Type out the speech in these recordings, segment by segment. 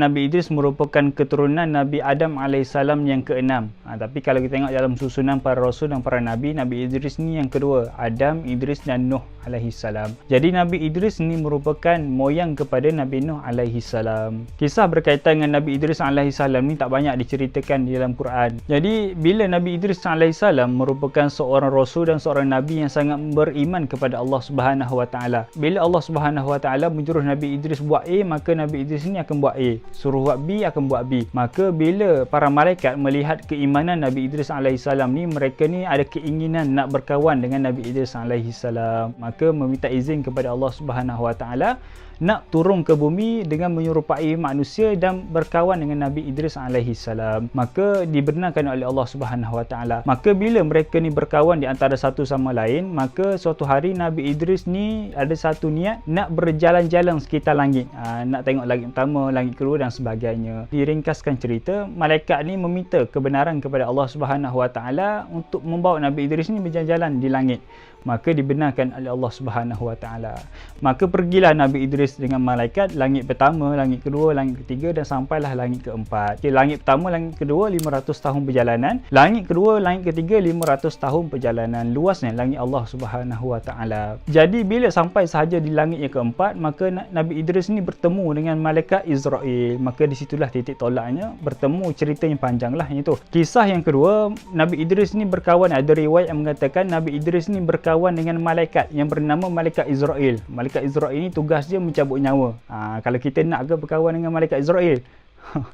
Nabi Idris merupakan keturunan Nabi Adam alaihissalam yang keenam. Tapi kalau kita tengok dalam susunan para rasul dan para nabi, Nabi Idris ni yang kedua. Adam, Idris dan Nuh alaihissalam. Jadi Nabi Idris ni merupakan moyang kepada Nabi Nuh alaihissalam. Kisah berkaitan dengan Nabi Idris alaihissalam ni tak banyak diceritakan di dalam Quran. Jadi bila Nabi Idris alaihissalam merupakan seorang rasul dan seorang nabi yang sangat beriman kepada Allah Subhanahu Wa Taala. Bila Allah Subhanahu Wa Taala menyuruh Nabi Idris buat A, maka Nabi Idris ni akan buat A. Suruh buat B, akan buat B. Maka bila para malaikat melihat keimanan Nabi Idris alaihissalam ni, mereka ni ada keinginan nak berkawan dengan Nabi Idris alaihissalam. Maka meminta izin kepada Allah Subhanahu Wa Taala nak turun ke bumi dengan menyerupai manusia dan berkawan dengan Nabi Idris alaihissalam. Maka dibenarkan oleh Allah Subhanahu Wa Taala. Maka bila mereka ni berkawan di antara satu sama lain, maka suatu hari Nabi Idris ni ada satu niat nak berjalan-jalan sekitar langit. Nak tengok langit pertama, langit kedua dan sebagainya. Diringkaskan cerita, malaikat ni meminta kebenaran kepada Allah Subhanahu Wa Taala untuk membawa Nabi Idris ni berjalan-jalan di langit. Maka dibenarkan oleh Allah Subhanahu Wa Taala. Maka pergilah Nabi Idris dengan malaikat langit pertama, langit kedua, langit ketiga dan sampailah langit keempat. Langit pertama, langit kedua 500 tahun perjalanan. Langit kedua, langit ketiga 500 tahun perjalanan. Luasnya langit Allah Subhanahu Wa Taala. Jadi bila sampai sahaja di langit yang keempat, maka Nabi Idris ni bertemu dengan malaikat Israel. Maka disitulah titik tolaknya, bertemu, cerita yang panjang lah itu. Kisah yang kedua, Nabi Idris ni berkawan, ada riwayat yang mengatakan Nabi Idris ni berkawan dengan malaikat yang bernama malaikat Israel. Malaikat Israel ni tugas dia mencabut nyawa. Kalau kita nak ke berkawan dengan malaikat Israel?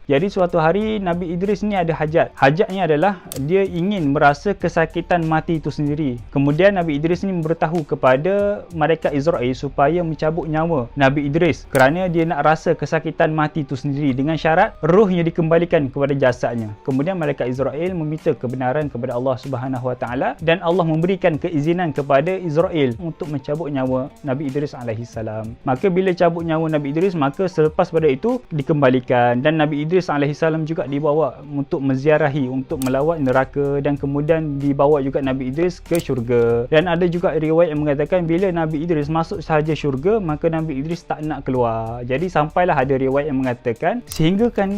Jadi suatu hari Nabi Idris ni ada hajat. Hajatnya adalah dia ingin merasa kesakitan mati itu sendiri. Kemudian Nabi Idris ni memberitahu kepada malaikat Israel supaya mencabut nyawa Nabi Idris kerana dia nak rasa kesakitan mati itu sendiri dengan syarat ruhnya dikembalikan kepada jasadnya. Kemudian malaikat Israel meminta kebenaran kepada Allah Subhanahu Wa Taala dan Allah memberikan keizinan kepada Israel untuk mencabut nyawa Nabi Idris alaihissalam. Maka bila cabut nyawa Nabi Idris, maka selepas pada itu dikembalikan dan Nabi Idris alaihissalam juga dibawa untuk menziarahi, untuk melawat neraka dan kemudian dibawa juga Nabi Idris ke syurga. Dan ada juga riwayat yang mengatakan bila Nabi Idris masuk sahaja syurga, maka Nabi Idris tak nak keluar. Jadi sampailah ada riwayat yang mengatakan sehinggakan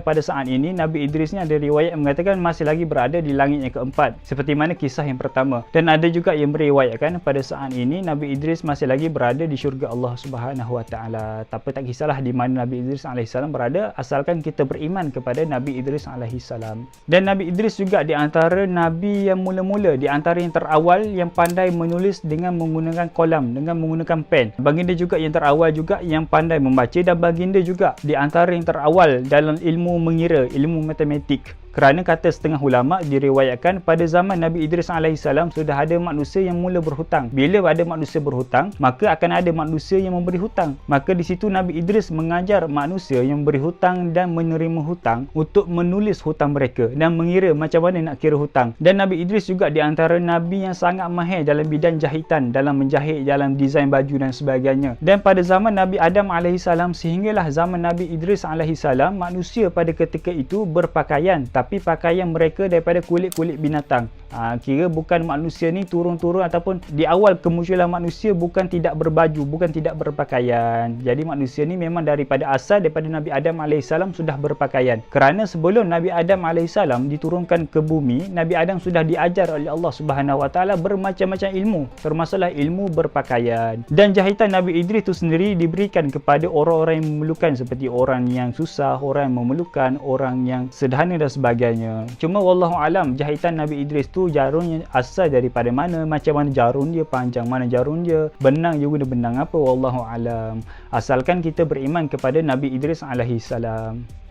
pada saat ini Nabi Idris ni ada riwayat yang mengatakan masih lagi berada di langit yang keempat seperti mana kisah yang pertama. Dan ada juga yang meriwayatkan pada saat ini Nabi Idris masih lagi berada di syurga Allah Subhanahu Wa Taala. Tapi tak kisahlah di mana Nabi Idris alaihissalam berada, asalkan kita beriman kepada Nabi Idris alaihissalam. Dan Nabi Idris juga di antara nabi yang mula-mula, di antara yang terawal yang pandai menulis dengan menggunakan kolam, dengan menggunakan pen. Baginda juga yang terawal juga yang pandai membaca, dan baginda juga di antara yang terawal dalam ilmu mengira, ilmu matematik. Kerana kata setengah ulama diriwayatkan pada zaman Nabi Idris alaihissalam sudah ada manusia yang mula berhutang. Bila ada manusia berhutang, maka akan ada manusia yang memberi hutang. Maka di situ Nabi Idris mengajar manusia yang memberi hutang dan menerima hutang untuk menulis hutang mereka dan mengira macam mana nak kira hutang. Dan Nabi Idris juga di antara nabi yang sangat mahir dalam bidang jahitan, dalam menjahit, dalam desain baju dan sebagainya. Dan pada zaman Nabi Adam alaihissalam sehinggalah zaman Nabi Idris alaihissalam, manusia pada ketika itu berpakaian, tapi pakaian mereka daripada kulit-kulit binatang. Kira bukan manusia ni turun-turun ataupun di awal kemunculan manusia bukan tidak berbaju, bukan tidak berpakaian. Jadi manusia ni memang daripada asal, daripada Nabi Adam alaihissalam sudah berpakaian. Kerana sebelum Nabi Adam alaihissalam diturunkan ke bumi, Nabi Adam sudah diajar oleh Allah Subhanahu Wa Taala bermacam-macam ilmu, termasuklah ilmu berpakaian. Dan jahitan Nabi Idris itu sendiri diberikan kepada orang-orang yang memerlukan, seperti orang yang susah, orang yang memerlukan, orang yang sederhana dan sebagainya. Cuma wallahu alam, jahitan Nabi Idris tu jarumnya asal daripada mana, macam mana jarum dia, panjang mana jarum dia, benang dia guna benang apa, wallahu alam. Asalkan kita beriman kepada Nabi Idris alaihissalam.